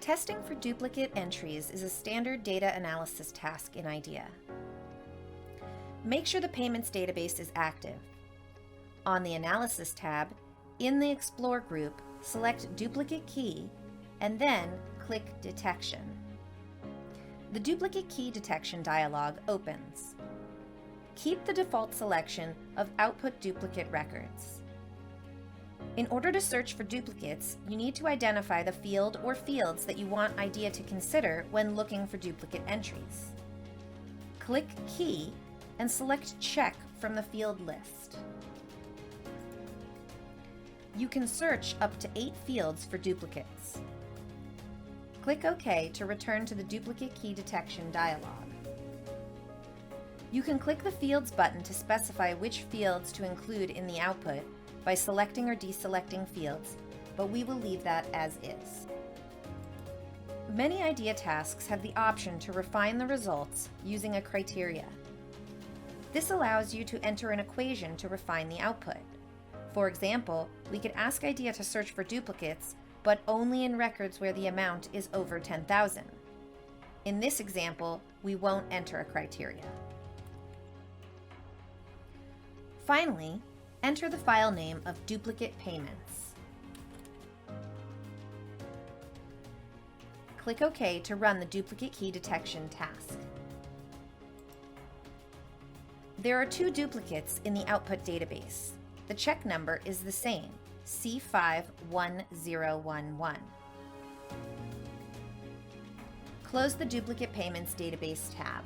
Testing for duplicate entries is a standard data analysis task in IDEA. Make sure the payments database is active. On the Analysis tab, in the Explore group, select Duplicate Key and then click Detection. The Duplicate Key Detection dialog opens. Keep the default selection of Output Duplicate Records. In order to search for duplicates, you need to identify the field or fields that you want IDEA to consider when looking for duplicate entries. Click Key and select Check from the field list. You can search up to 8 fields for duplicates. Click OK to return to the Duplicate Key Detection dialog. You can click the Fields button to specify which fields to include in the output by selecting or deselecting fields, but we will leave that as is. Many IDEA tasks have the option to refine the results using a criteria. This allows you to enter an equation to refine the output. For example, we could ask IDEA to search for duplicates, but only in records where the amount is over 10,000. In this example, we won't enter a criteria. Finally, enter the file name of duplicate payments. Click OK to run the duplicate key detection task. There are 2 duplicates in the output database. The check number is the same, C51011. Close the Duplicate Payments Database tab.